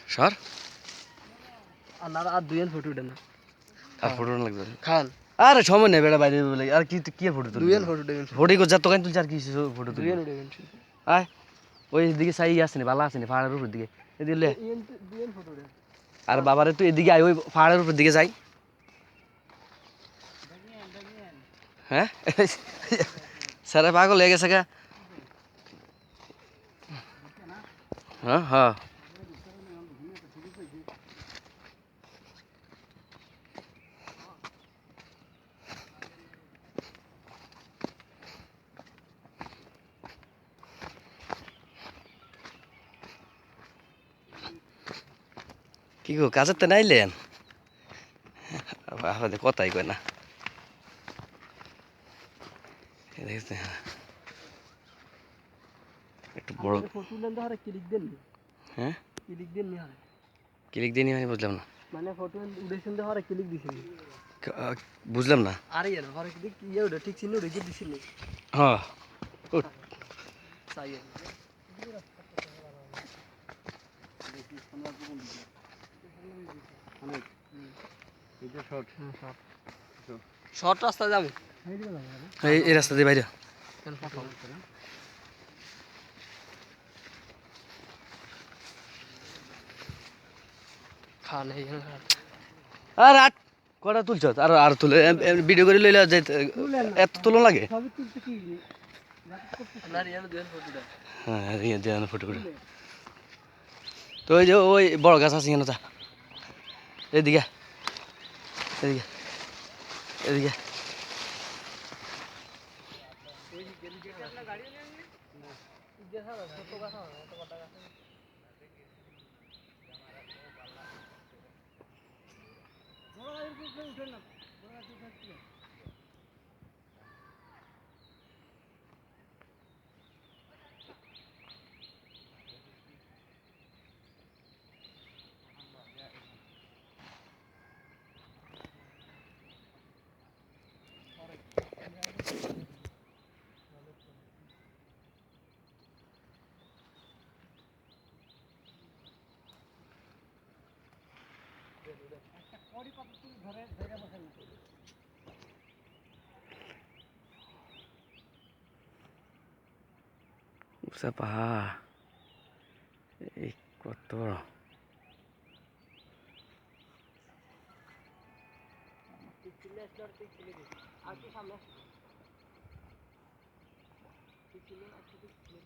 সর আর দুইজন ফটো উঠে না আর ফটো লাগবে খান আরে সময় নেই বেটা বাইরে বলে আর কি কি ফটো তুলবি দুইজন ফটো উঠে ফটো কো যা তোকান তুলছ আর কি ফটো তুলবি দুইজন উঠে আয় ওই দিকে সাই আসেনি ভালো আসেনি পাহাড়ের উপর দিকে এদিকে লে দুইজন ফটো উঠে আর বাবারে তুই এদিকে আয় ওই পাহাড়ের উপর দিকে যাই হ্যাঁ স্যারে পাগল হয়ে গেছে গা হ্যাঁ হ্যাঁ কি গো কাজের তো নাইলেন আপনাদের কথাই কয় না দেখছেন একটু বড় ফটো তুলেন তো হারে ক্লিক দেন হ্যাঁ ক্লিক দেন নি হারে ক্লিক দিয়ে মানে বুঝলাম না মানে ফটো উঠেছেন তো হারে ক্লিক দিছেন বুঝলাম না আরে ইয়ার হারে ক্লিক ইয়ে উঠে ঠিক ছিল উঠে দিছেন হ্যাঁ চাই শর্ট রাস্তা যাবো এই রাস্তা দিয়ে বাইরে খান এই আর আট কটা তুলছ আর আর তুলে ভিডিও করে লইলে যে এত তুলন লাগে হ্যাঁ ইয়ে দিয়ে ফটো করে তো ওই যে ওই বড় গাছ আছে কেন তা এদিকে এদিকে এদিকে পাহাড় এই কত বড় আর কি সামনে